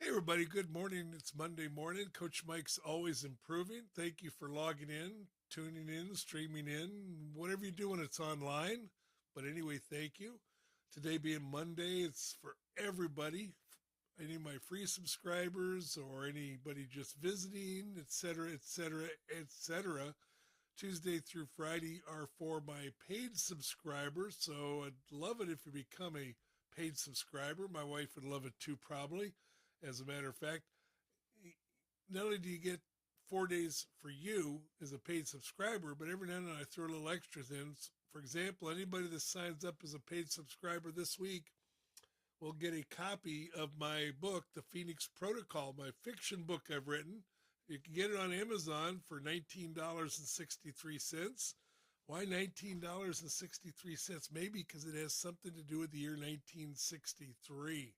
Hey, everybody. Good morning. It's Monday morning. Coach Mike's always improving. Thank you for logging in, tuning in, streaming in, whatever you're doing, it's online. But anyway, thank you. Today being Monday, it's for everybody, any of my free subscribers or anybody just visiting, etc., etc., etc. Tuesday through Friday are for my paid subscribers. So I'd love it if you become a paid subscriber. My wife would love it too, probably. As a matter of fact, not only do you get 4 days for you as a paid subscriber, but every now and then I throw a little extras in. For example, anybody that signs up as a paid subscriber this week will get a copy of my book, The Phoenix Protocol, my fiction book I've written. You can get it on Amazon for $19.63. Why $19.63? Maybe because it has something to do with the year 1963.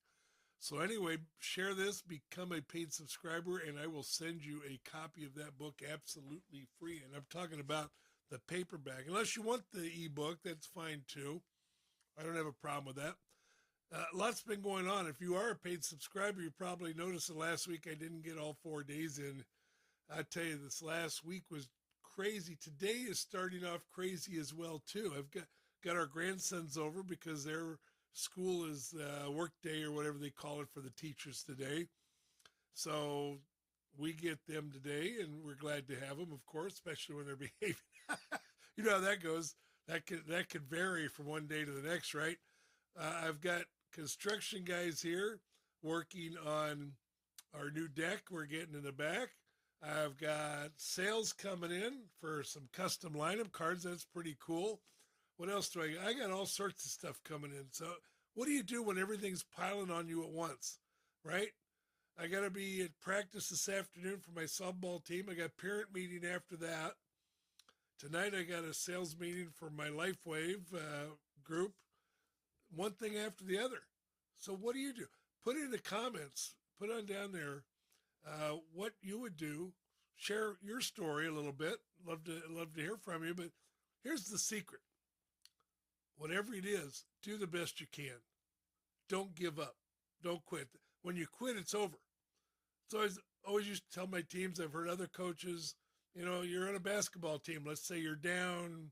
So anyway, share this, become a paid subscriber, and I will send you a copy of that book absolutely free. And I'm talking about the paperback. Unless you want the ebook, that's fine too. I don't have a problem with that. Lots been going on. If you are a paid subscriber, you probably noticed that last week I didn't get all 4 days in. I tell you, this last week was crazy. Today is starting off crazy as well too. I've got our grandsons over because their school is work day or whatever they call it for the teachers today. So we get them today, and we're glad to have them, of course, especially when they're behaving. You know how that goes. That could vary from one day to the next, right? I've got construction guys here working on our new deck we're getting in the back. I've got sales coming in for some custom lineup cards. That's pretty cool. What else do I got? I got all sorts of stuff coming in. So what do you do when everything's piling on you at once, right? I got to be at practice this afternoon for my softball team. I got parent meeting after that. Tonight I got a sales meeting for my LifeWave group. One thing after the other. So what do you do? Put it in the comments. Put on down there what you would do. Share your story a little bit. Love to hear from you. But here's the secret. Whatever it is, do the best you can. Don't give up. Don't quit. When you quit, it's over. So I always used to tell my teams, I've heard other coaches, you're on a basketball team. Let's say you're down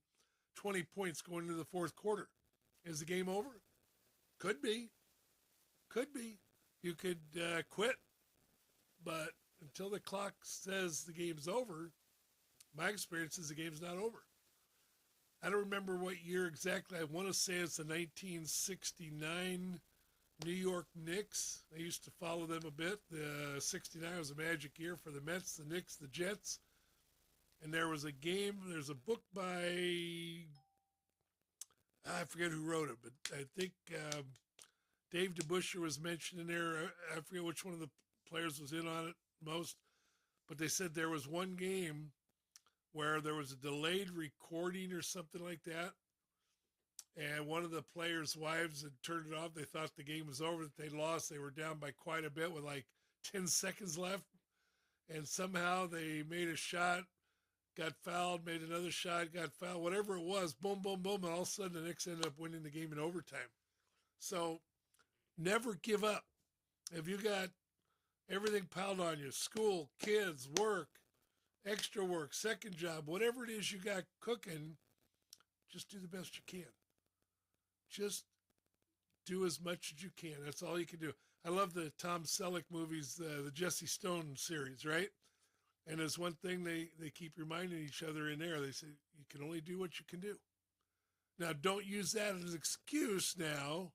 20 points going into the fourth quarter. Is the game over? Could be. Could be. You could quit, but until the clock says the game's over, my experience is the game's not over. I don't remember what year exactly. I want to say it's the 1969 New York Knicks. I used to follow them a bit. The 69 was a magic year for the Mets, the Knicks, the Jets. And there was a game, there's a book by, I forget who wrote it, but I think Dave DeBuscher was mentioned in there. I forget which one of the players was in on it most. But they said there was one game where there was a delayed recording or something like that. And one of the players' wives had turned it off. They thought the game was over, that they lost. They were down by quite a bit with like 10 seconds left. And somehow they made a shot, got fouled, made another shot, got fouled, whatever it was, boom, boom, boom. And all of a sudden the Knicks ended up winning the game in overtime. So never give up. If you got everything piled on you, school, kids, work, extra work, second job, whatever it is you got cooking, just do the best you can. Just do as much as you can. That's all you can do. I love the Tom Selleck movies, the Jesse Stone series, right? And there's one thing they keep reminding each other in there. They say, you can only do what you can do. Now, don't use that as an excuse now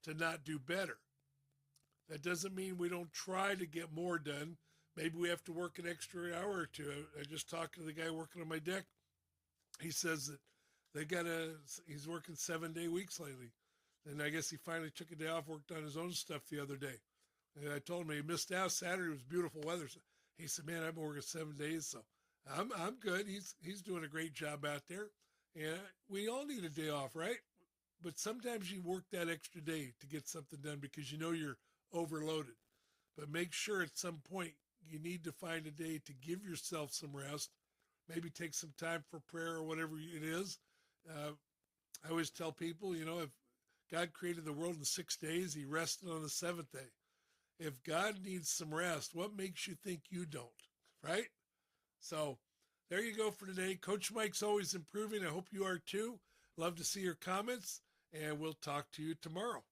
to not do better. That doesn't mean we don't try to get more done. Maybe we have to work an extra hour or two. I just talked to the guy working on my deck. He says that he's working 7-day weeks lately. And I guess he finally took a day off, worked on his own stuff the other day. And I told him he missed out. Saturday was beautiful weather. So he said, man, I've been working 7 days. So I'm good. He's doing a great job out there. And we all need a day off, right? But sometimes you work that extra day to get something done because you know you're overloaded. But make sure at some point you need to find a day to give yourself some rest. Maybe take some time for prayer or whatever it is. I always tell people, if God created the world in 6 days, he rested on the seventh day. If God needs some rest, what makes you think you don't? Right? So there you go for today. Coach Mike's always improving. I hope you are too. Love to see your comments, and we'll talk to you tomorrow.